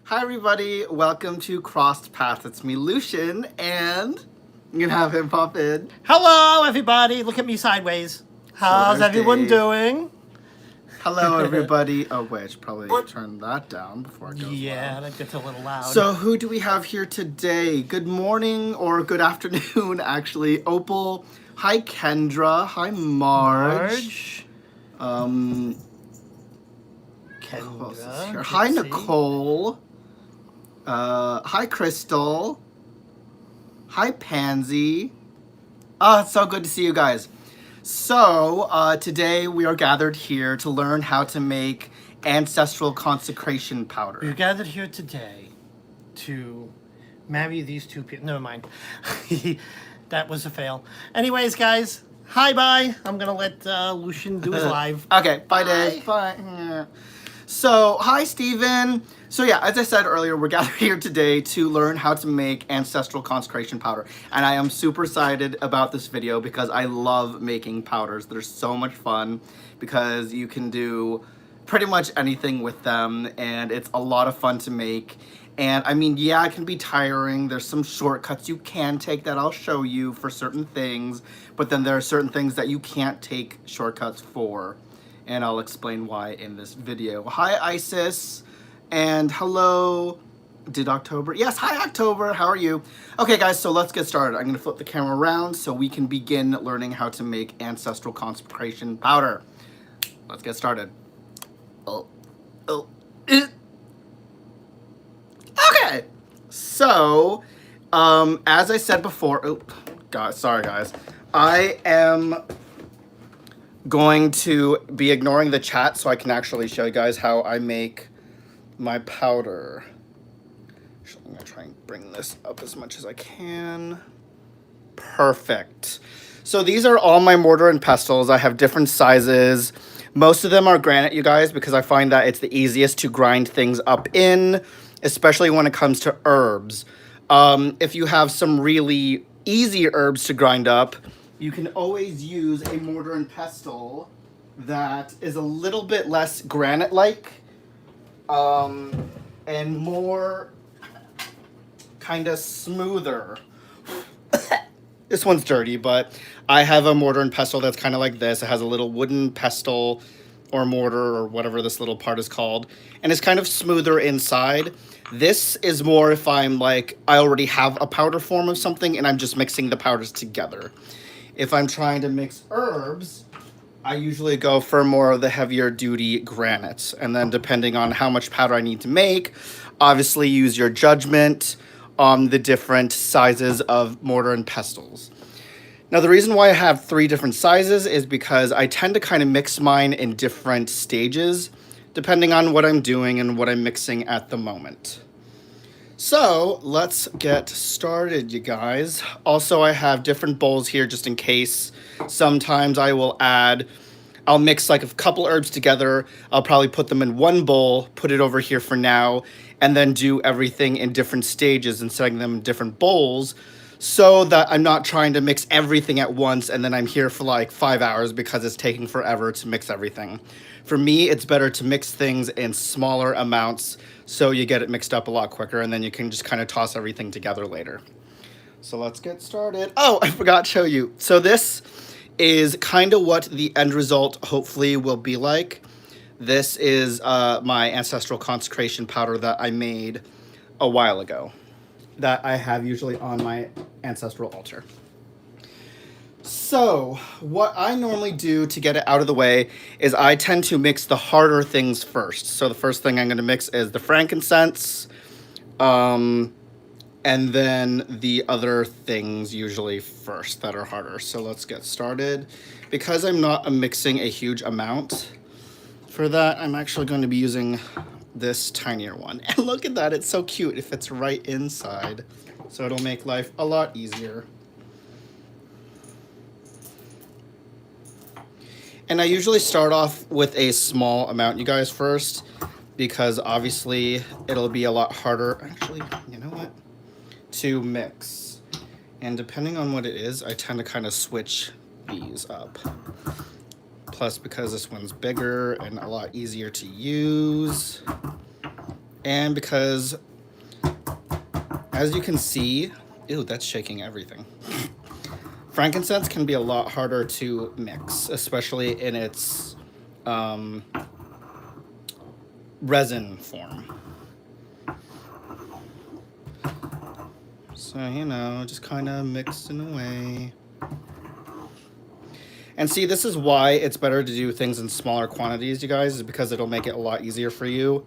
Hi everybody, welcome to Crossed Paths. It's me, Lucian, and I'm gonna have him pop in. Hello, everybody. Look at me sideways. How's there's everyone Dave. doing? Hello everybody. Oh wait, I should probably turn that down before it goes Yeah, loud. that gets a little loud. So who do we have here today? Good morning or good afternoon, actually. Opal. Hi Kendra. Hi Marge. Who else is here? Hi Gypsy. Nicole. Hi Crystal. Hi Pansy. Oh, it's so good to see you guys. So, today we are gathered here to learn how to make Ancestral Consecration powder. We're gathered here today to marry these two people. Never mind. That was a fail. Anyways, guys, bye. I'm going to let Lucian do his live. Okay, bye Dave. Bye. Yeah. So, hi Steven. So yeah, as I said earlier, we're gathered here today to learn how to make Ancestral Consecration powder. And I am super excited about this video because I love making powders. They're so much fun because you can do pretty much anything with them and it's a lot of fun to make. And I mean, yeah, it can be tiring. There's some shortcuts you can take that I'll show you for certain things, but then there are certain things that you can't take shortcuts for. And I'll explain why in this video. Hi, Isis, and hello, did October? Yes, hi, October, how are you? Okay, guys, so let's get started. I'm gonna flip the camera around so we can begin learning how to make Ancestral Consecration powder. Let's get started. Okay, so, as I said before, sorry, guys. I am going to be ignoring the chat so I can actually show you guys how I make my powder. I'm gonna try and bring this up as much as I can. Perfect. So these are all my mortar and pestles. I have different sizes. Most of them are granite, you guys, because I find that it's the easiest to grind things up in, especially when it comes to herbs. If you have some really easy herbs to grind up, you can always use a mortar and pestle that is a little bit less granite-like and more kind of smoother. This one's dirty, but I have a mortar and pestle that's kind of like this. It has a little wooden pestle or mortar or whatever this little part is called, and it's kind of smoother inside. This is more if I'm like, I already have a powder form of something and I'm just mixing the powders together. If I'm trying to mix herbs, I usually go for more of the heavier duty granites. And then depending on how much powder I need to make, obviously use your judgment on the different sizes of mortar and pestles. Now the reason why I have 3 different sizes is because I tend to kind of mix mine in different stages, depending on what I'm doing and what I'm mixing at the moment. So let's get started, you guys. Also, I have different bowls here just in case. Sometimes I'll mix like a couple herbs together. I'll probably put them in one bowl, put it over here for now, and then do everything in different stages and setting them in different bowls so that I'm not trying to mix everything at once and then I'm here for like 5 hours because it's taking forever to mix everything. For me, it's better to mix things in smaller amounts so you get it mixed up a lot quicker and then you can just kind of toss everything together later. So let's get started. Oh, I forgot to show you. So this is kind of what the end result hopefully will be like. This is my Ancestral Consecration powder that I made a while ago that I have usually on my ancestral altar. So what I normally do to get it out of the way is I tend to mix the harder things first. So the first thing I'm going to mix is the frankincense, and then the other things usually first that are harder. So let's get started. Because I'm not mixing a huge amount for that, I'm actually going to be using this tinier one. And look at that, it's so cute. It fits right inside. So it'll make life a lot easier. And I usually start off with a small amount, you guys, first, because obviously it'll be a lot harder. Actually, you know what? To mix. And depending on what it is, I tend to kind of switch these up. Plus, because this one's bigger and a lot easier to use, And because, as you can see, ew, that's shaking everything. Frankincense can be a lot harder to mix, especially in its resin form. So, you know, just kind of mixing away. And see, this is why it's better to do things in smaller quantities, you guys, is because it'll make it a lot easier for you.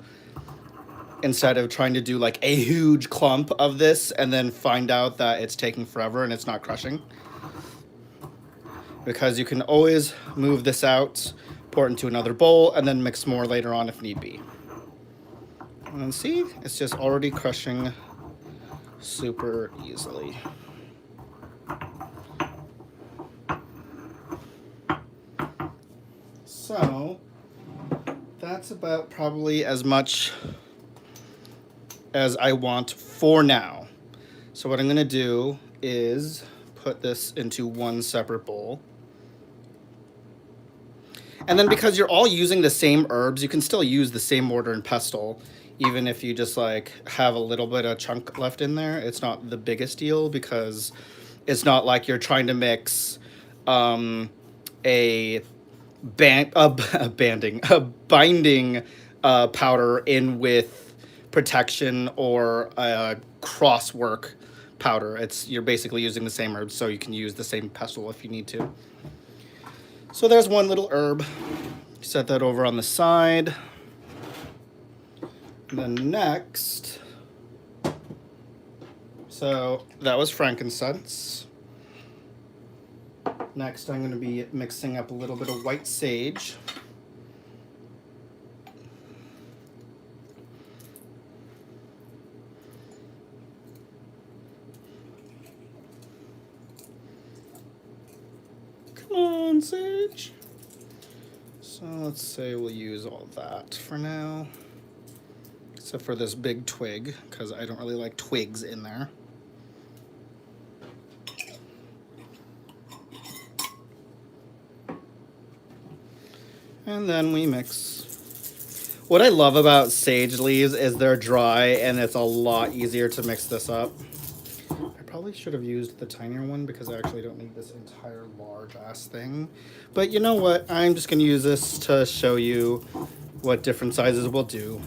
Instead of trying to do like a huge clump of this and then find out that it's taking forever and it's not crushing. Because you can always move this out, pour it into another bowl, and then mix more later on if need be. And see, it's just already crushing super easily. So that's about probably as much as I want for now. So what I'm gonna do is put this into one separate bowl. And then because you're all using the same herbs, you can still use the same mortar and pestle, even if you just like have a little bit of chunk left in there. It's not the biggest deal because it's not like you're trying to mix a binding powder in with protection or a crosswork powder. You're basically using the same herbs, so you can use the same pestle if you need to. So there's one little herb. Set that over on the side. Then next, so that was frankincense. Next, I'm going to be mixing up a little bit of white sage. Come on, sage. So let's say we'll use all that for now. Except for this big twig, because I don't really like twigs in there. And then we mix. What I love about sage leaves is they're dry and it's a lot easier to mix this up. I probably should have used the tinier one because I actually don't need this entire large ass thing. But you know what? I'm just going to use this to show you what different sizes will do.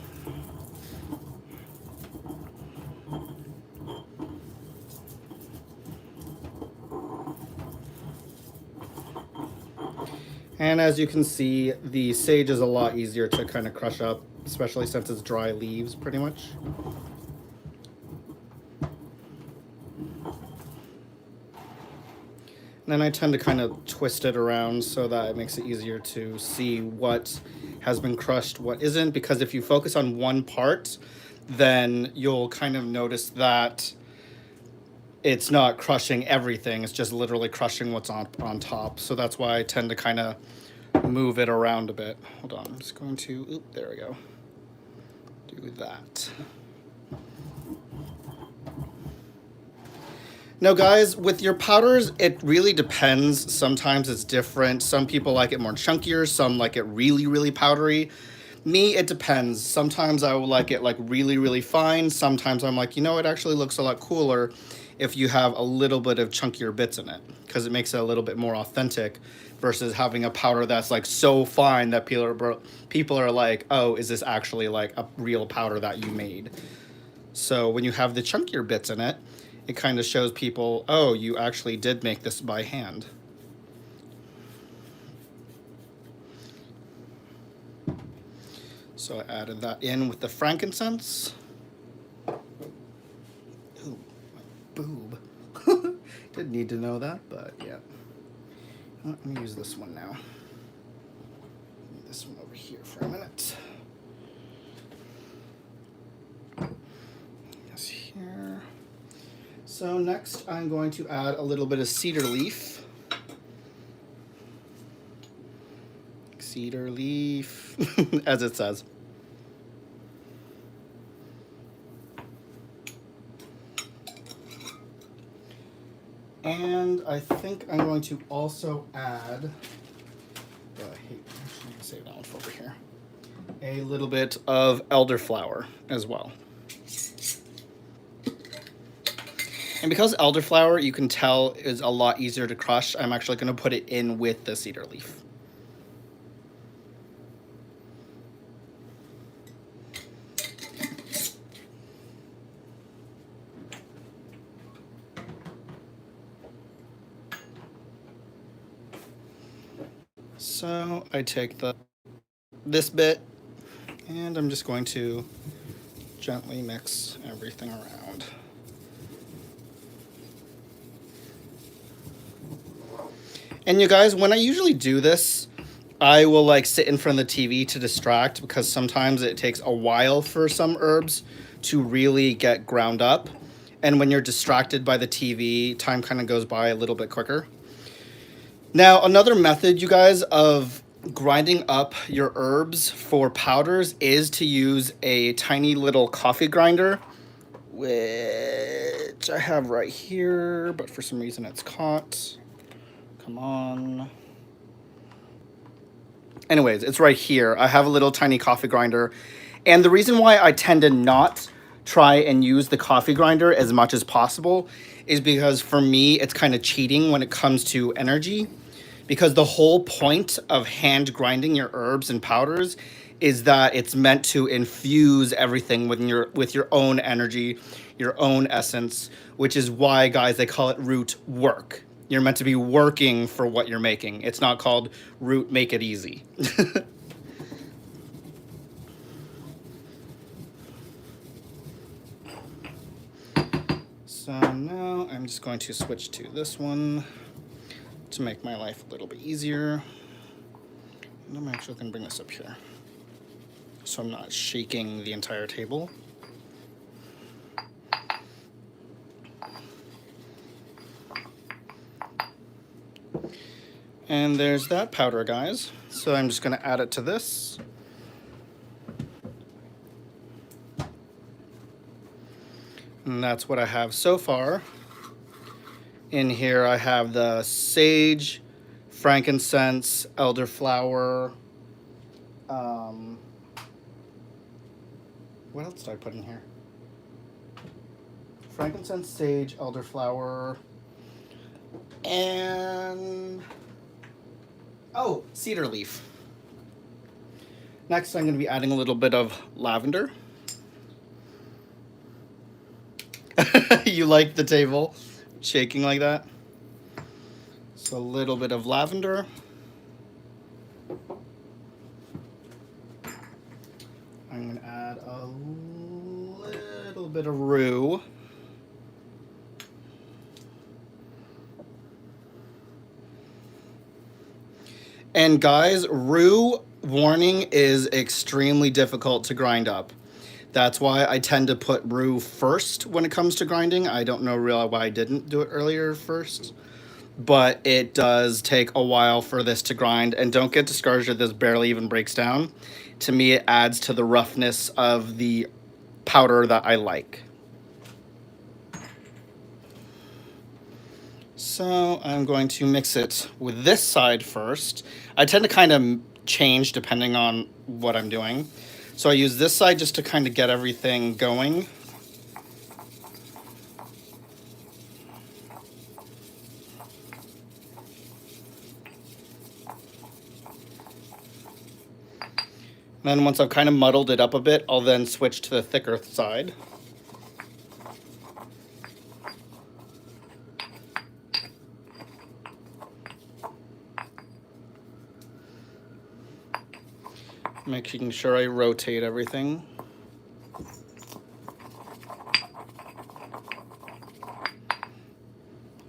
And as you can see, the sage is a lot easier to kind of crush up, especially since it's dry leaves pretty much. And then I tend to kind of twist it around so that it makes it easier to see what has been crushed, what isn't, because if you focus on one part, then you'll kind of notice that it's not crushing everything, it's just literally crushing what's on top. So that's why I tend to kind of move it around a bit. Hold on, I'm just going to, oop, there we go. Do that. Now guys, with your powders, it really depends. Sometimes it's different. Some people like it more chunkier, some like it really, really powdery. Me, it depends. Sometimes I will like it like really, really fine. Sometimes I'm like, you know, it actually looks a lot cooler if you have a little bit of chunkier bits in it, because it makes it a little bit more authentic versus having a powder that's like so fine that people are like, oh, is this actually like a real powder that you made? So when you have the chunkier bits in it, it kind of shows people, oh, you actually did make this by hand. So I added that in with the frankincense. Ooh, my boob. Didn't need to know that, but yeah. Let me use this one now. Move this one over here for a minute. This here. So next I'm going to add a little bit of cedar leaf. Cedar leaf, as it says. And I think I'm going to also add, I hate, actually save that one for over here. a little bit of elderflower as well. And because elderflower, you can tell, is a lot easier to crush, I'm actually going to put it in with the cedar leaf. So I take this bit, and I'm just going to gently mix everything around. And you guys, when I usually do this, I will like sit in front of the TV to distract, because sometimes it takes a while for some herbs to really get ground up. And when you're distracted by the TV, time kind of goes by a little bit quicker. Now, another method, you guys, of grinding up your herbs for powders is to use a tiny little coffee grinder, which I have right here, but for some reason it's caught. Come on. Anyways, it's right here. I have a little tiny coffee grinder. And the reason why I tend to not try and use the coffee grinder as much as possible is because for me, it's kind of cheating when it comes to energy. Because the whole point of hand grinding your herbs and powders is that it's meant to infuse everything with your own energy, your own essence, which is why, guys, they call it root work. You're meant to be working for what you're making. It's not called root make it easy. So now I'm just going to switch to this one to make my life a little bit easier. And I'm actually going to bring this up here so I'm not shaking the entire table. And there's that powder, guys. So I'm just going to add it to this. And that's what I have so far. In here I have the sage, frankincense, elderflower. What else did I put in here? Frankincense, sage, elderflower, and cedar leaf. Next, I'm going to be adding a little bit of lavender. You like the table shaking like that? So a little bit of lavender. I'm going to add a little bit of rue. And guys, rue, warning, is extremely difficult to grind up. That's why I tend to put rue first when it comes to grinding. I don't know really why I didn't do it earlier first. But it does take a while for this to grind. And don't get discouraged if this barely even breaks down. To me, it adds to the roughness of the powder that I like. So I'm going to mix it with this side first. I tend to kind of change depending on what I'm doing. So I use this side just to kind of get everything going. Then once I've kind of muddled it up a bit, I'll then switch to the thicker side. Making sure I rotate everything.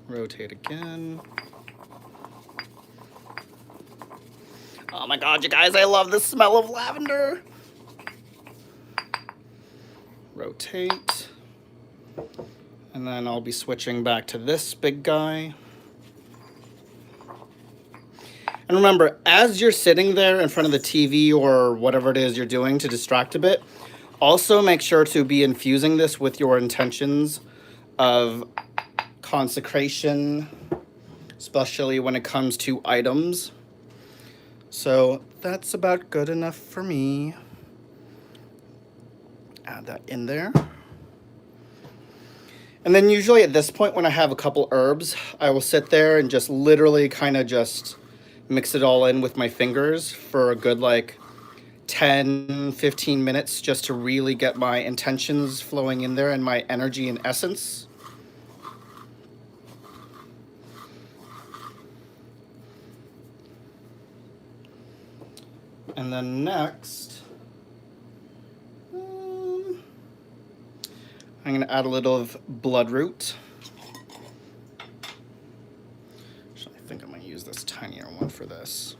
Rotate again. Oh my god, you guys, I love the smell of lavender. Rotate. And then I'll be switching back to this big guy. And remember, as you're sitting there in front of the TV or whatever it is you're doing to distract a bit, also make sure to be infusing this with your intentions of consecration, especially when it comes to items. So that's about good enough for me. Add that in there. And then usually at this point when I have a couple herbs, I will sit there and just literally kind of just mix it all in with my fingers for a good like 10, 15 minutes just to really get my intentions flowing in there and my energy and essence. And then next, I'm going to add a little of bloodroot. Actually, I think I'm going to use this tinier one for this.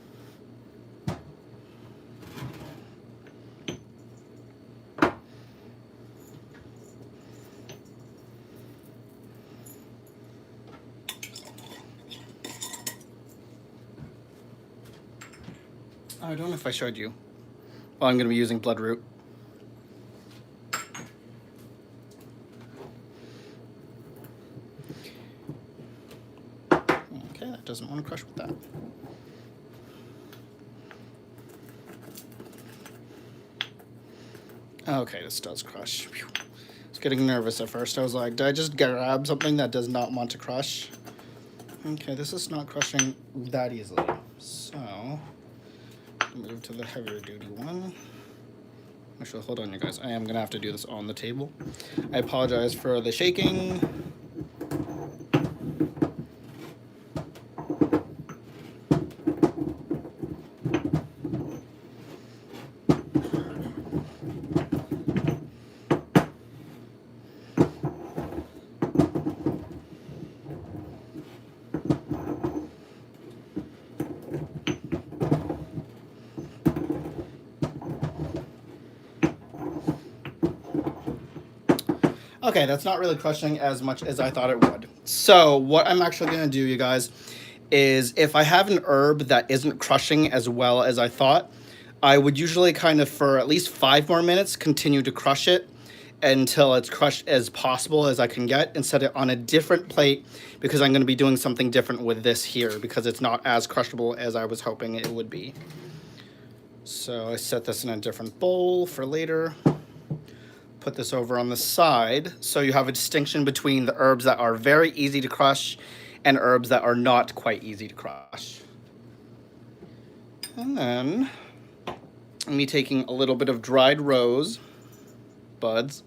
I don't know if I showed you. Well, I'm going to be using bloodroot. Okay, that doesn't want to crush with that. Okay, this does crush. Whew. I was getting nervous at first. I was like, did I just grab something that does not want to crush? Okay, this is not crushing that easily. So, move to the heavier duty one. Actually, hold on, you guys. I am going to have to do this on the table. I apologize for the shaking. Okay, that's not really crushing as much as I thought it would. So what I'm actually going to do, you guys, is if I have an herb that isn't crushing as well as I thought, I would usually kind of for at least 5 more minutes continue to crush it until it's crushed as possible as I can get and set it on a different plate because I'm going to be doing something different with this here because it's not as crushable as I was hoping it would be. So I set this in a different bowl for later. Put this over on the side so you have a distinction between the herbs that are very easy to crush and herbs that are not quite easy to crush. And then me taking a little bit of dried rose buds.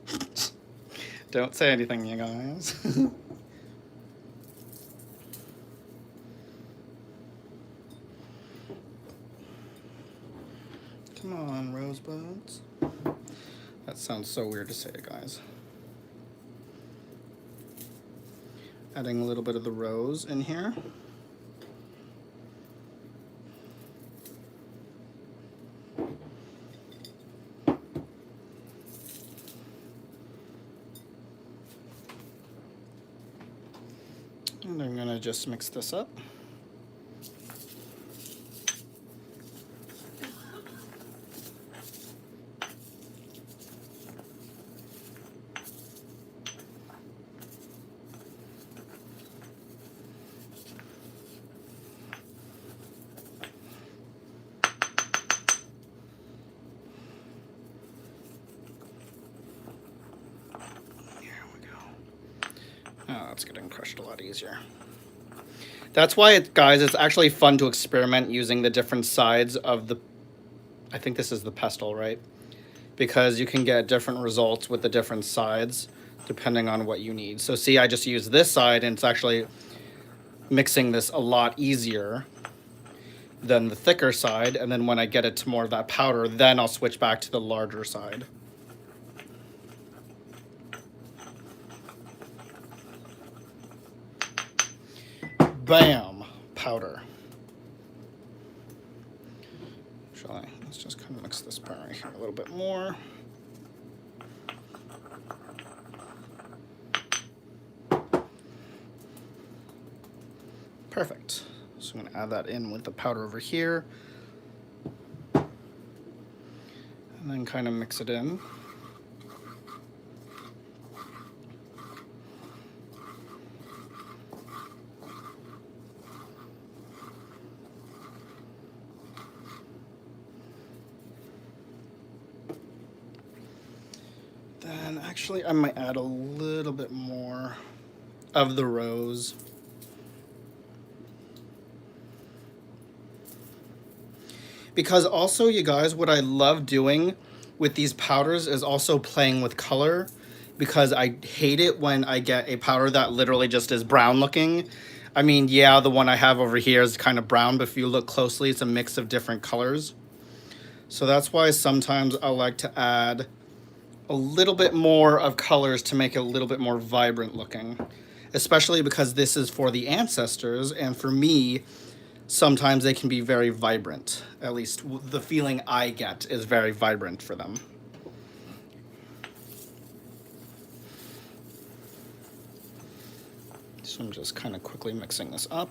Don't say anything, you guys. Come on, rosebuds. That sounds so weird to say, guys. Adding a little bit of the rose in here. And I'm gonna just mix this up. Oh, it's getting crushed a lot easier. That's why, guys, it's actually fun to experiment using the different sides of the... I think this is the pestle, right? Because you can get different results with the different sides depending on what you need. So see, I just use this side and it's actually mixing this a lot easier than the thicker side. And then when I get it to more of that powder, then I'll switch back to the larger side. Bam! Powder. Let's just kind of mix this part right here a little bit more. Perfect. So I'm going to add that in with the powder over here. And then kind of mix it in. And actually, I might add a little bit more of the rose. Because also, you guys, what I love doing with these powders is also playing with color, because I hate it when I get a powder that literally just is brown looking. I mean, yeah, the one I have over here is kind of brown, but if you look closely, it's a mix of different colors. So that's why sometimes I like to add a little bit more of colors to make it a little bit more vibrant looking, especially because this is for the ancestors, and for me, sometimes they can be very vibrant. At least the feeling I get is very vibrant for them. So I'm just kind of quickly mixing this up.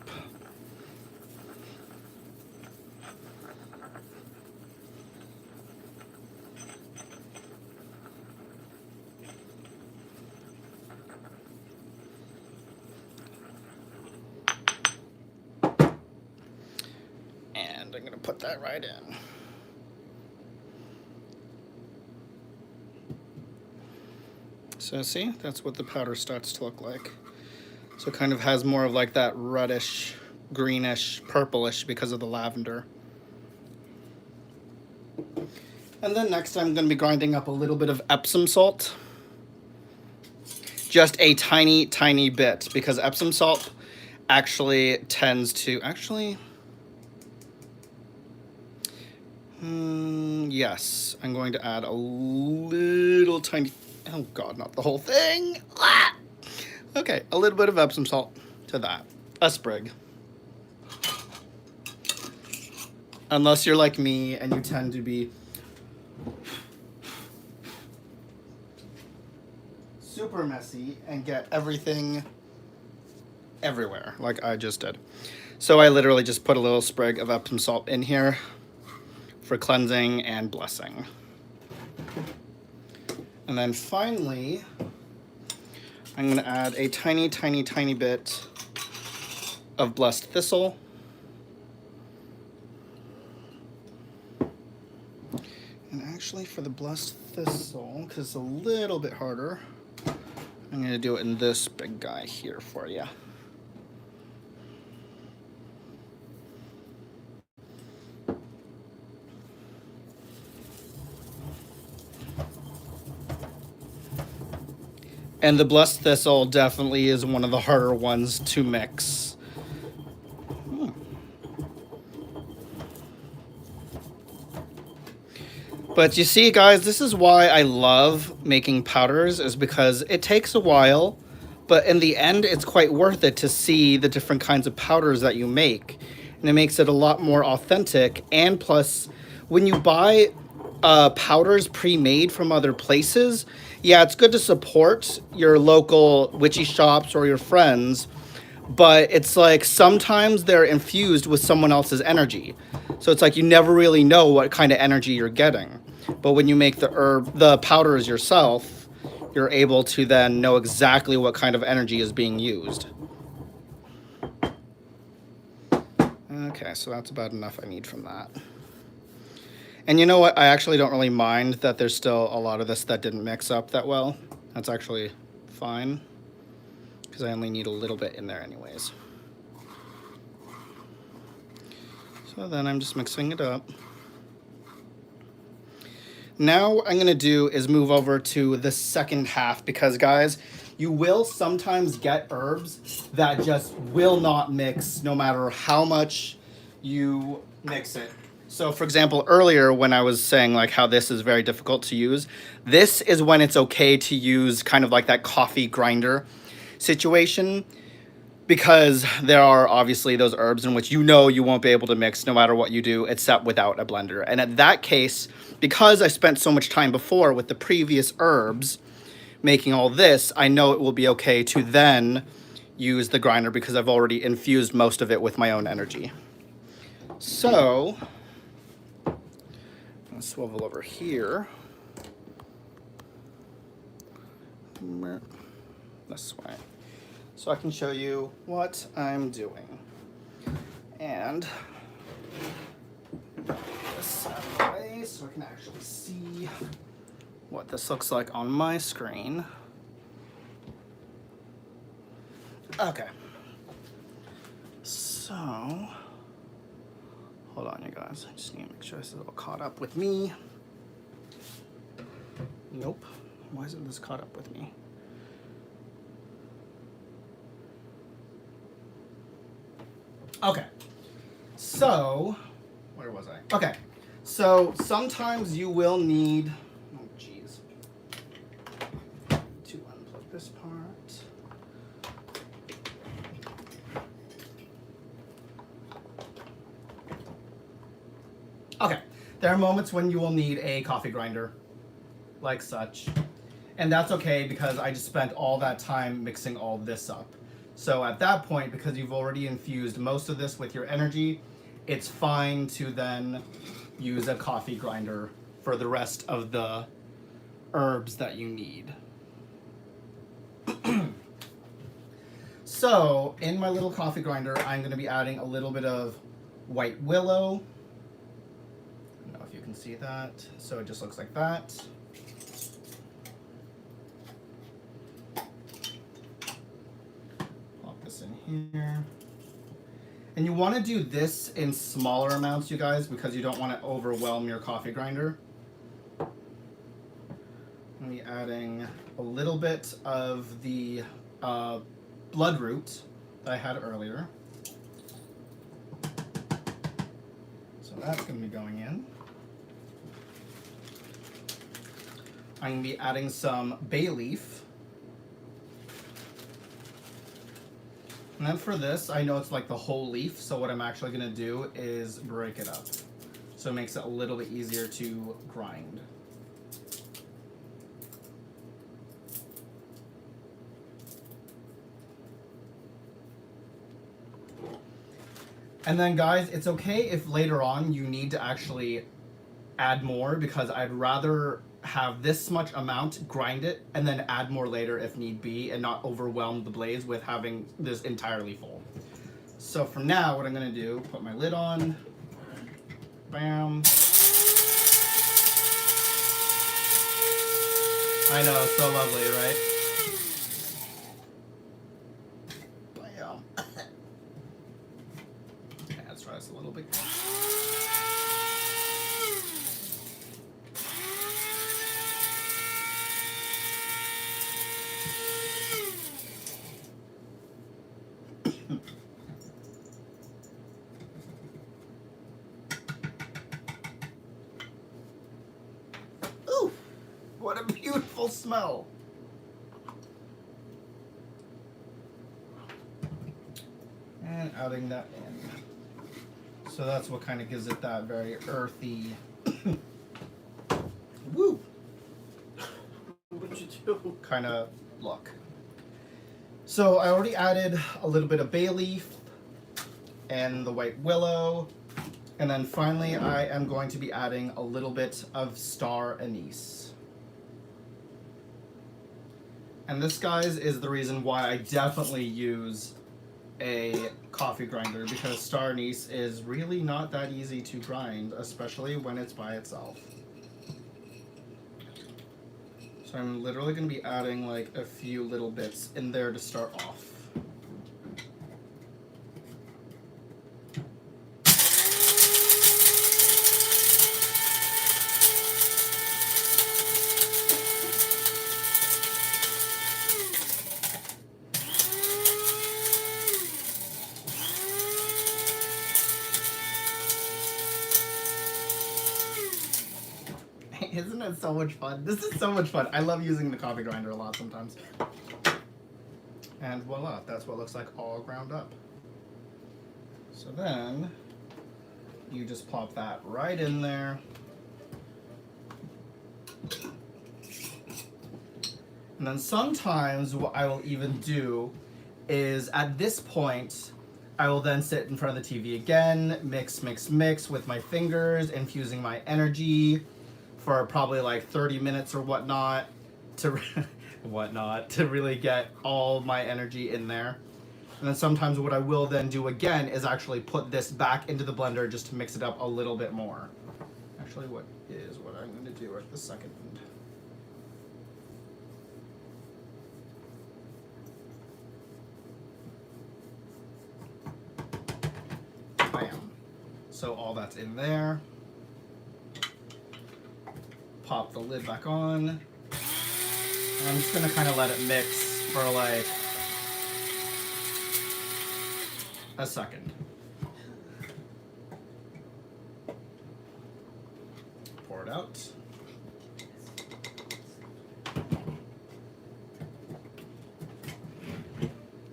And I'm going to put that right in. So see, that's what the powder starts to look like. So it kind of has more of like that reddish, greenish, purplish because of the lavender. And then next I'm going to be grinding up a little bit of Epsom salt. Just a tiny, tiny bit, because Epsom salt actually tends to, yes, I'm going to add a little tiny, oh God, not the whole thing. Ah! Okay, a little bit of Epsom salt to that, a sprig. Unless you're like me and you tend to be super messy and get everything everywhere, like I just did. So I literally just put a little sprig of Epsom salt in here for cleansing and blessing. And then finally, I'm going to add a tiny, tiny, tiny bit of blessed thistle. And actually for the blessed thistle, because it's a little bit harder, I'm going to do it in this big guy here for you. And the blessed thistle definitely is one of the harder ones to mix. But you see, guys, this is why I love making powders, is because it takes a while, but in the end, it's quite worth it to see the different kinds of powders that you make. And it makes it a lot more authentic. And plus, when you buy powders pre-made from other places, yeah, it's good to support your local witchy shops or your friends, but it's like sometimes they're infused with someone else's energy. So it's like you never really know what kind of energy you're getting. But when you make the powders yourself, you're able to then know exactly what kind of energy is being used. Okay, so that's about enough I need from that. And you know what? I actually don't really mind that there's still a lot of this that didn't mix up that well. That's actually fine, because I only need a little bit in there anyways. So then I'm just mixing it up. Now what I'm going to do is move over to the second half, because guys, you will sometimes get herbs that just will not mix no matter how much you mix it. So for example, earlier when I was saying like how this is very difficult to use, this is when it's okay to use kind of like that coffee grinder situation, because there are obviously those herbs in which you know you won't be able to mix no matter what you do except without a blender. And at that case, because I spent so much time before with the previous herbs making all this, I know it will be okay to then use the grinder because I've already infused most of it with my own energy. So I'll swivel over here. This way. So I can show you what I'm doing. And this out of the way so I can actually see what this looks like on my screen. Okay. So, hold on, you guys. I just need to make sure this is all caught up with me. Nope. Why isn't this caught up with me? Okay. So, where was I? Okay. So, sometimes you will need, oh geez, to unplug this part. Okay. There are moments when you will need a coffee grinder, like such. And that's okay because I just spent all that time mixing all this up. So at that point, because you've already infused most of this with your energy, it's fine to then use a coffee grinder for the rest of the herbs that you need. So in my little coffee grinder, I'm going to be adding a little bit of white willow. I don't know if you can see that. So it just looks like that. In here. And you want to do this in smaller amounts, you guys, because you don't want to overwhelm your coffee grinder. I'm going to be adding a little bit of the bloodroot that I had earlier. So that's going to be going in. I'm going to be adding some bay leaf. And then for this, I know it's like the whole leaf, so what I'm actually going to do is break it up. So it makes it a little bit easier to grind. And then guys, it's okay if later on you need to actually add more, because I'd rather have this much amount, grind it, and then add more later if need be, and not overwhelm the blaze with having this entirely full. So for now, what I'm going to do, put my lid on, bam. I know, so lovely, right? Bam. Okay, let's try this a little bit. Ooh, what a beautiful smell. And adding that in. So that's what kind of gives it that very earthy, woo, What did you do? kind of look. So I already added a little bit of bay leaf and the white willow. And then finally, I am going to be adding a little bit of star anise. And this, guys, is the reason why I definitely use a coffee grinder, because star anise is really not that easy to grind, especially when it's by itself. So I'm literally going to be adding like a few little bits in there to start off. Isn't it so much fun? This is so much fun. I love using the coffee grinder a lot sometimes. And voila, that's what it looks like all ground up. So then you just plop that right in there. And then sometimes what I will even do is at this point, I will then sit in front of the TV again, mix with my fingers, infusing my energy for probably like 30 minutes or whatnot to really get all my energy in there. And then sometimes what I will then do again is actually put this back into the blender just to mix it up a little bit more. Actually, what I'm going to do right this second. So all that's in there. Pop the lid back on. And I'm just gonna kind of let it mix for like a second. Pour it out.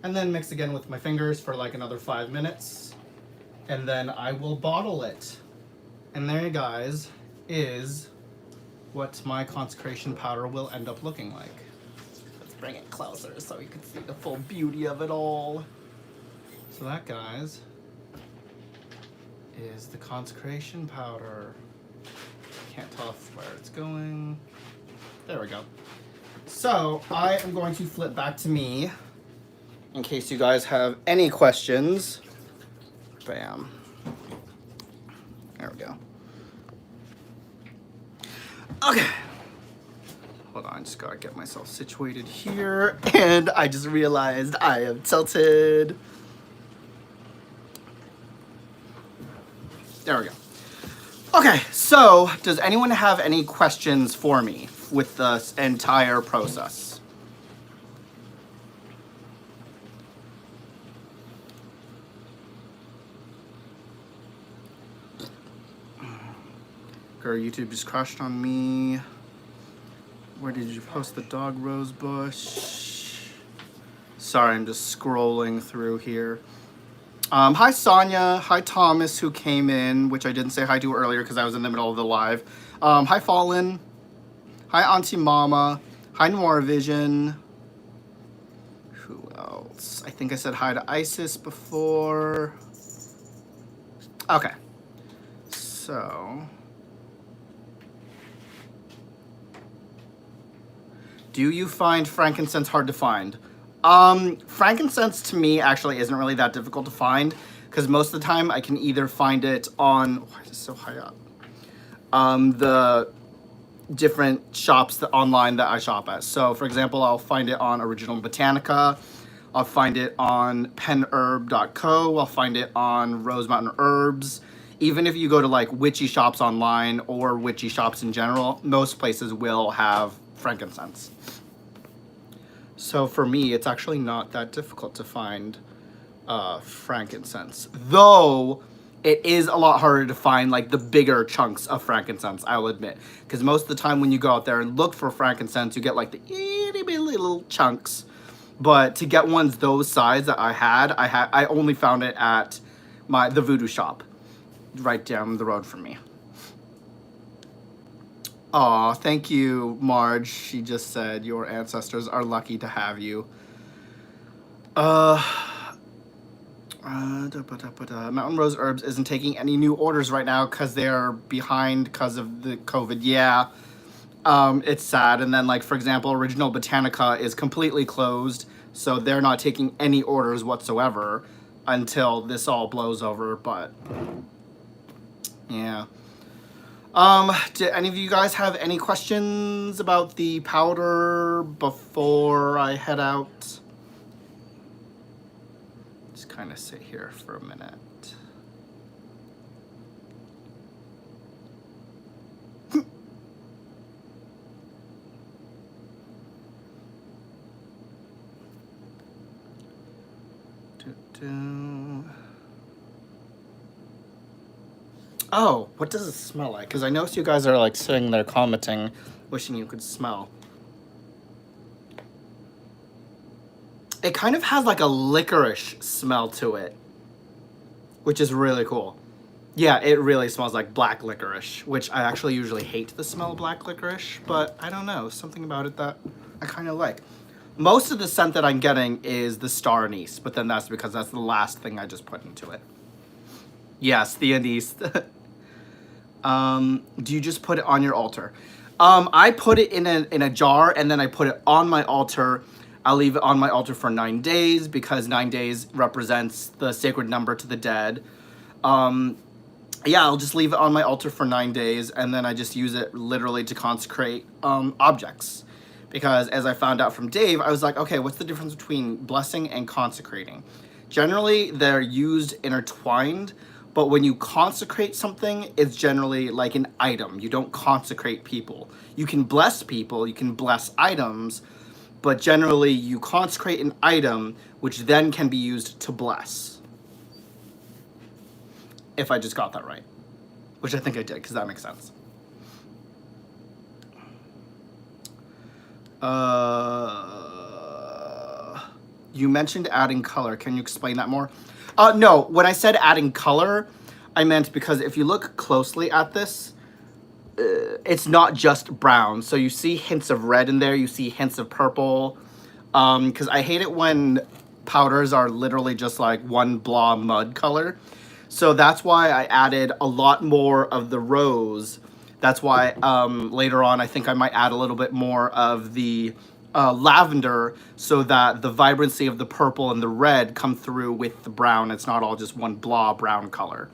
And then mix again with my fingers for like another 5 minutes. And then I will bottle it. And there, you guys, is what my consecration powder will end up looking like. Let's bring it closer so you can see the full beauty of it all. So that, guys, is the consecration powder. Can't tell where it's going. There we go. So I am going to flip back to me in case you guys have any questions. Bam. There we go. Okay. Hold on, just gotta get myself situated here. And I just realized I am tilted. There we go. Okay, so does anyone have any questions for me with this entire process? Girl, YouTube just crashed on me. Where did you post the dog rose bush? Sorry, I'm just scrolling through here. Hi Sonia, hi Thomas who came in, which I didn't say hi to earlier because I was in the middle of the live. Hi Fallen, hi Auntie Mama, hi Noir Vision. Who else? I think I said hi to Isis before. Okay, so do you find frankincense hard to find? Frankincense to me actually isn't really that difficult to find because most of the time I can either find it on, why is it so high up? The different shops online that I shop at. So for example, I'll find it on Original Botanica. I'll find it on penherb.co. I'll find it on Rose Mountain Herbs. Even if you go to like witchy shops online or witchy shops in general, most places will have frankincense. So for me, it's actually not that difficult to find frankincense. Though, it is a lot harder to find like the bigger chunks of frankincense, I'll admit. Because most of the time when you go out there and look for frankincense, you get like the itty bitty little chunks. But to get ones those size that I only found it at the voodoo shop right down the road from me. Aw, thank you, Marge. She just said your ancestors are lucky to have you. Mountain Rose Herbs isn't taking any new orders right now because they're behind because of the COVID. Yeah, it's sad. And then, like, for example, Original Botanica is completely closed, so they're not taking any orders whatsoever until this all blows over. But yeah. Do any of you guys have any questions about the powder before I head out? Just kind of sit here for a minute. Oh, what does it smell like? Because I noticed you guys are like sitting there commenting, wishing you could smell. It kind of has like a licorice smell to it, which is really cool. Yeah, it really smells like black licorice, which I actually usually hate the smell of black licorice, but I don't know, something about it that I kind of like. Most of the scent that I'm getting is the star anise, but then that's because that's the last thing I just put into it. Yes, the anise. Do you just put it on your altar? I put it in a jar and then I put it on my altar. I'll leave it on my altar for 9 days because 9 days represents the sacred number to the dead. Yeah, I'll just leave it on my altar for 9 days and then I just use it literally to consecrate objects. Because as I found out from Dave, I was like, okay, what's the difference between blessing and consecrating? Generally, they're used intertwined, But when you consecrate something, it's generally like an item. You don't consecrate people. You can bless people, you can bless items, but generally you consecrate an item which then can be used to bless. If I just got that right. Which I think I did, because that makes sense. You mentioned adding color. Can you explain that more? No, when I said adding color, I meant because if you look closely at this, it's not just brown. So you see hints of red in there. You see hints of purple. Because I hate it when powders are literally just like one blah mud color. So that's why I added a lot more of the rose. That's why later on I think I might add a little bit more of the lavender so that the vibrancy of the purple and the red come through with the brown. It's not all just one blah brown color.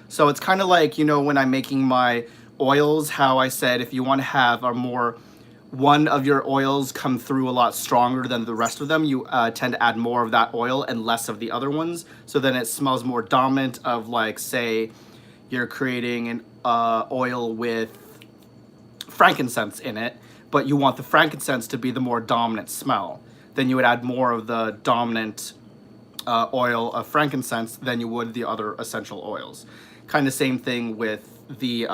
So it's kind of like, you know, when I'm making my oils, how I said if you want to have a more, one of your oils come through a lot stronger than the rest of them, you tend to add more of that oil and less of the other ones. So then it smells more dominant of, like, say, you're creating an oil with frankincense in it, but you want the frankincense to be the more dominant smell. Then you would add more of the dominant oil of frankincense than you would the other essential oils. Kind of same thing with the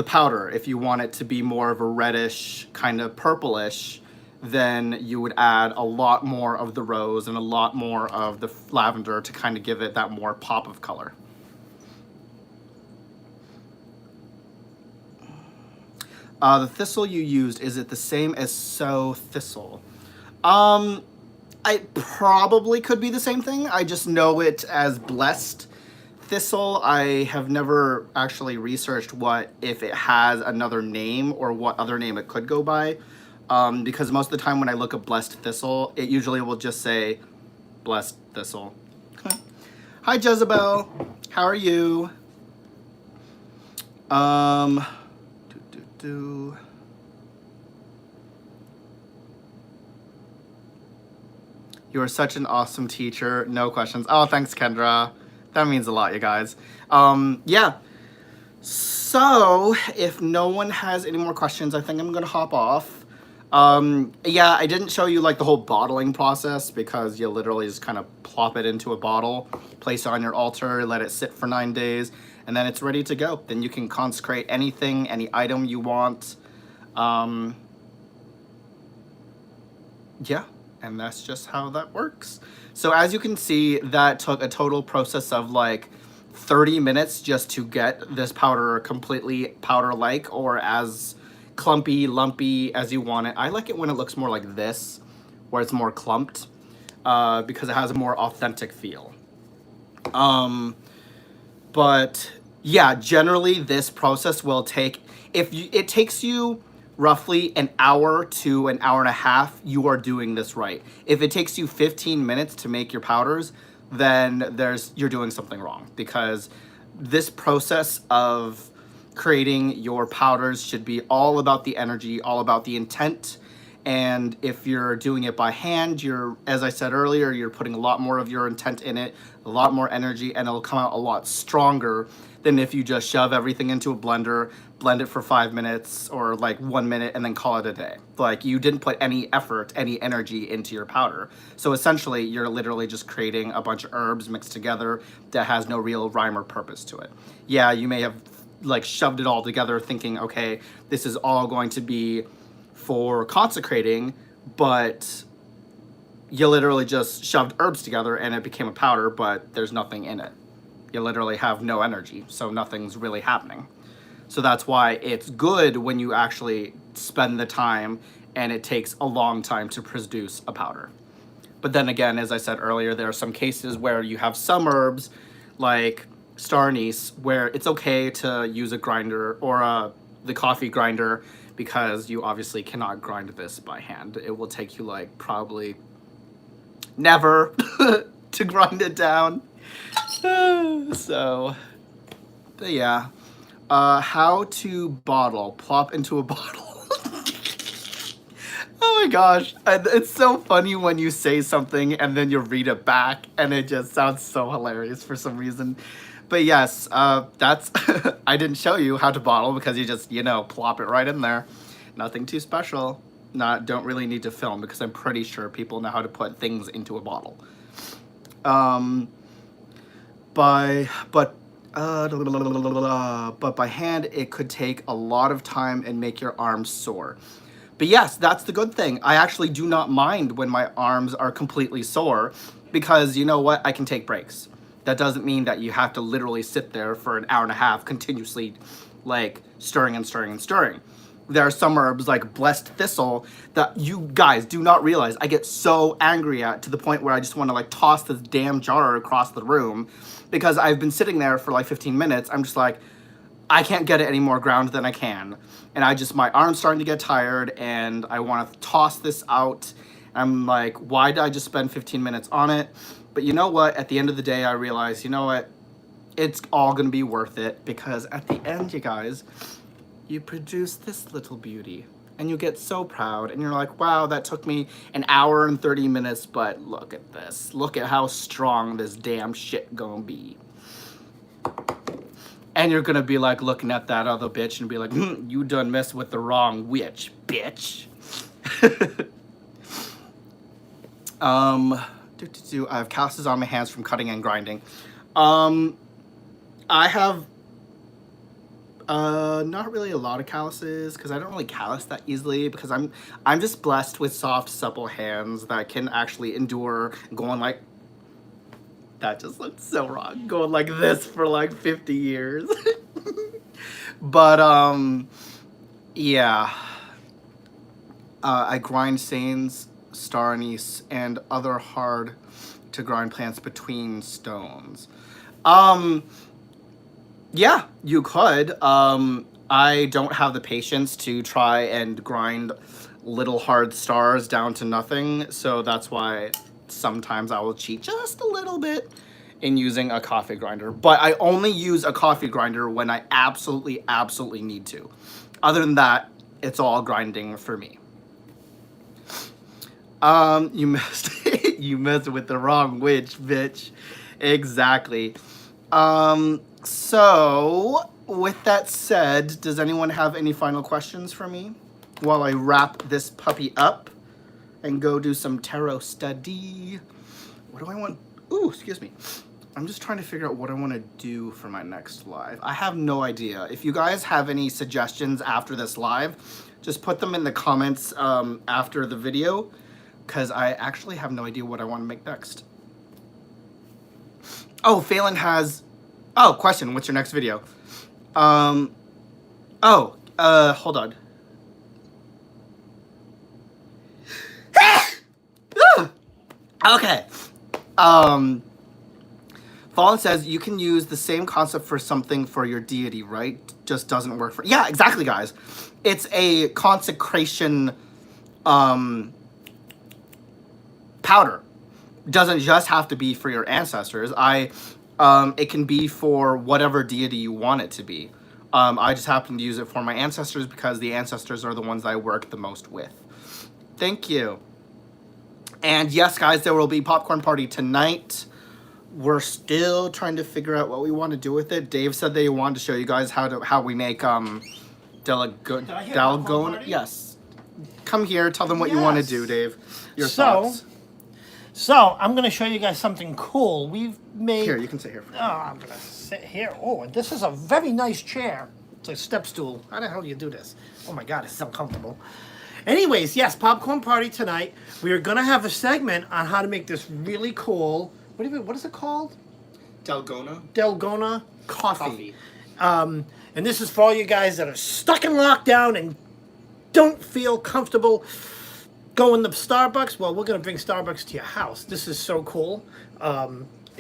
powder. If you want it to be more of a reddish, kind of purplish, then you would add a lot more of the rose and a lot more of the lavender to kind of give it that more pop of color. The thistle you used, is it the same as sow thistle? I probably could be the same thing. I just know it as blessed thistle. I have never actually researched if it has another name or what other name it could go by. Because most of the time when I look up blessed thistle, it usually will just say blessed thistle. Hi Jezebel, how are you? You are such an awesome teacher. No questions. Oh, thanks, Kendra. That means a lot, you guys. Yeah. So, if no one has any more questions, I think I'm gonna hop off. Yeah, I didn't show you like the whole bottling process because you literally just kind of plop it into a bottle, place it on your altar, let it sit for 9 days, and then it's ready to go. Then you can consecrate anything, any item you want. Yeah, and that's just how that works. So as you can see, that took a total process of like 30 minutes just to get this powder completely powder-like or as clumpy, lumpy as you want it. I like it when it looks more like this, where it's more clumped, because it has a more authentic feel. But yeah, generally this process will take, it takes you roughly an hour to an hour and a half, you are doing this right. If it takes you 15 minutes to make your powders, then you're doing something wrong, because this process of creating your powders should be all about the energy, all about the intent. And if you're doing it by hand, as I said earlier, you're putting a lot more of your intent in it, a lot more energy, and it'll come out a lot stronger than if you just shove everything into a blender, blend it for 5 minutes or like 1 minute, and then call it a day. Like, you didn't put any effort, any energy into your powder. So essentially, you're literally just creating a bunch of herbs mixed together that has no real rhyme or purpose to it. Yeah, you may have like shoved it all together thinking, okay, this is all going to be for consecrating, but you literally just shoved herbs together and it became a powder, but there's nothing in it. You literally have no energy, so nothing's really happening. So that's why it's good when you actually spend the time and it takes a long time to produce a powder. But then again, as I said earlier, there are some cases where you have some herbs like star anise where it's okay to use a grinder or the coffee grinder, because you obviously cannot grind this by hand. It will take you like probably never to grind it down. So, yeah. How to bottle. Plop into a bottle. Oh Oh my gosh. It's so funny when you say something and then you read it back and it just sounds so hilarious for some reason. But yes, that's, I didn't show you how to bottle because you just, plop it right in there. Nothing too special. Don't really need to film because I'm pretty sure people know how to put things into a bottle. But by hand, it could take a lot of time and make your arms sore. But yes, that's the good thing. I actually do not mind when my arms are completely sore because you know what? I can take breaks. That doesn't mean that you have to literally sit there for an hour and a half continuously like stirring and stirring and stirring. There are some herbs like blessed thistle that you guys do not realize I get so angry at to the point where I just want to like toss this damn jar across the room because I've been sitting there for like 15 minutes. I'm just like, I can't get it any more ground than I can. And my arm's starting to get tired and I want to toss this out. I'm like, why did I just spend 15 minutes on it? But you know what? At the end of the day, I realized, you know what? It's all going to be worth it because at the end, you guys, you produce this little beauty and you get so proud and you're like, wow, that took me an hour and 30 minutes, but look at this. Look at how strong this damn shit gonna be. And you're gonna be like looking at that other bitch and be like, you done messed with the wrong witch, bitch. I have calluses on my hands from cutting and grinding. I have not really a lot of calluses because I don't really callus that easily because I'm just blessed with soft, supple hands that can actually endure going like, that just looks so wrong, going like this for like 50 years. But yeah, I grind sanes, star anise, and other hard to grind plants between stones. Yeah, you could. I don't have the patience to try and grind little hard stars down to nothing, so that's why sometimes I will cheat just a little bit in using a coffee grinder. But I only use a coffee grinder when I absolutely, absolutely need to. Other than that, it's all grinding for me. You messed you messed with the wrong witch, bitch. Exactly. So, with that said, does anyone have any final questions for me while I wrap this puppy up and go do some tarot study? What do I want? Ooh, excuse me. I'm just trying to figure out what I want to do for my next live. I have no idea. If you guys have any suggestions after this live, just put them in the comments after the video, because I actually have no idea what I want to make next. Oh, Phelan has... Oh, question. What's your next video? Hold on. Okay. Fallen says you can use the same concept for something for your deity, right? Just doesn't work for... Yeah, exactly, guys. It's a consecration powder. Doesn't just have to be for your ancestors. It can be for whatever deity you want it to be. I just happen to use it for my ancestors because the ancestors are the ones I work the most with. Thank you. And yes, guys, there will be popcorn party tonight. We're still trying to figure out what we want to do with it. Dave said they wanted to show you guys how we make Dalgona. Yes. Come here. Tell them what you want to do, Dave. Your thoughts. So, I'm going to show you guys something cool. We've made... Here, you can sit here. Oh, I'm going to sit here. Oh, and this is a very nice chair. It's a step stool. How the hell do you do this? Oh my God, it's so comfortable. Anyways, yes, popcorn party tonight. We are going to have a segment on how to make this really cool... What is it called? Dalgona coffee. And this is for all you guys that are stuck in lockdown and don't feel comfortable going to Starbucks. Well, we're going to bring Starbucks to your house. This is so cool.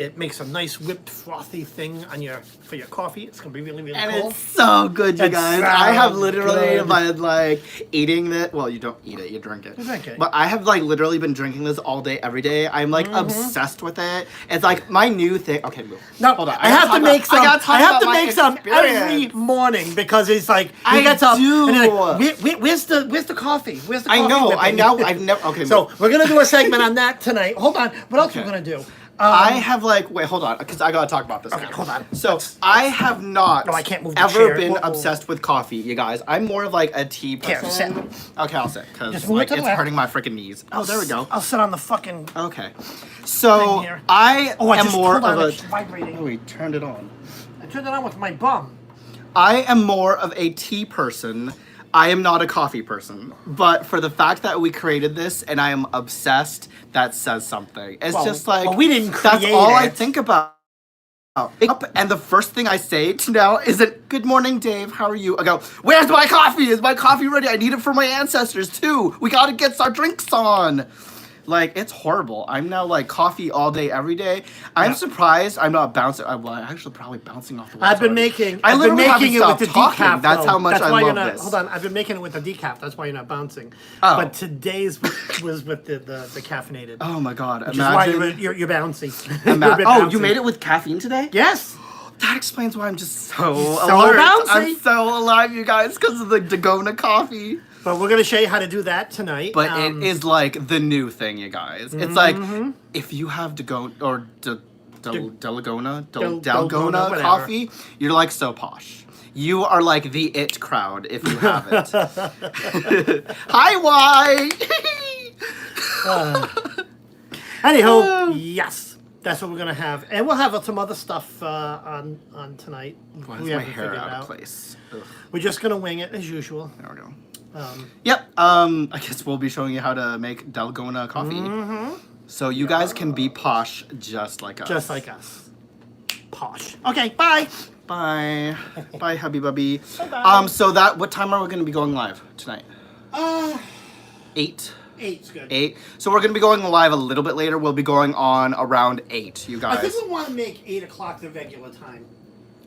It makes a nice whipped frothy thing on for your coffee. It's gonna be really, really And cool. it's so good, you It's guys. so I have literally good. been like eating it. Well, you don't eat it, you drink it. You drink it. But I have like literally been drinking this all day, every day. I'm like Mm-hmm. obsessed with it. It's like my new thing. Okay, move. No, Hold on. I have to make some. I gotta talk I have about to my make some every experience. morning because it's like he I gets up do. and he's like, where's the coffee? Where's the coffee? I know. I whipping?" know. I've never. Okay. So move. we're gonna do a segment on that tonight. Hold on. What else Okay. we're gonna do? I have like wait, hold on, because I gotta talk about this. Okay, now. hold on. So I have not No, I can't move the ever chair. been Whoa, whoa. obsessed with coffee, you guys. I'm more of like a tea Here, person. Okay, I'll sit because Just move like it to the it's left. hurting my freaking knees. Oh, there we go. I'll sit on the fucking. Okay, so Thing here. I Oh, I am just more hold of on, a. it's vibrating. Oh, we turned it on. I turned it on with my bum. I am more of a tea person. I am not a coffee person. But for the fact that we created this and I am obsessed, that says something. It's Well, just like well, we didn't that's create all I it. think about. Up and the first thing I say to now isn't "Good morning, Dave. How are you?" I go, "Where's my coffee? Is my coffee ready? I need it for my ancestors too. We gotta get our drinks on." Like it's horrible. I'm now like coffee all day, every day. I'm Yeah. surprised I'm not bouncing. Well, I'm actually probably bouncing off the walls. I've been already. making. I I've been literally haven't making it with stopped the talking. decaf. That's though. how much That's I why you're love not, this. Hold on. I've been making it with the decaf. That's why you're not bouncing. Oh. But today's was with the caffeinated. Oh my god! Which is why Imagine. you're bouncing. Oh, you made it with caffeine today? Yes. That explains why I'm just so So alert. bouncy. I'm so alive, you guys, because of the Dagona coffee. But we're gonna show you how to do that tonight. But it is like the new thing, you guys. It's like if you have Dagona or Dalgona Dalgona, whatever. coffee, you're like so posh. You are like the it crowd if you have it. Hi, Y. Anyhow, yes, that's what we're gonna have, and we'll have some other stuff on tonight. Why is we my haven't hair figured out of out. place? Ugh. We're just gonna wing it as usual. There we go. Yep. I guess we'll be showing you how to make Dalgona coffee. So you guys can be posh just like us. Just like us. Posh. Okay, bye. Bye. Bye, hubby bubby. Bye-bye. So what time are we going to be going live tonight? 8. 8's good. 8. So we're going to be going live a little bit later. We'll be going on around 8, you I guys. think we want to make 8 o'clock the regular time.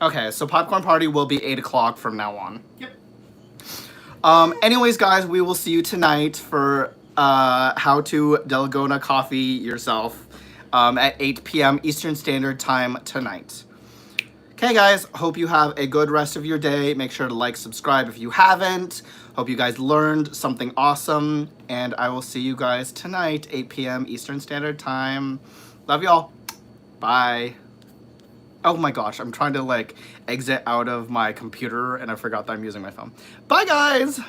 Okay, so Popcorn Party will be 8 o'clock from now on. Yep. Anyways, guys, we will see you tonight for how to Dalgona coffee yourself at 8 p.m. Eastern Standard Time tonight. Okay, guys, hope you have a good rest of your day. Make sure to like, subscribe if you haven't. Hope you guys learned something awesome. And I will see you guys tonight, 8 p.m. Eastern Standard Time. Love y'all. Bye. Oh my gosh, I'm trying to like exit out of my computer and I forgot that I'm using my phone. Bye, guys.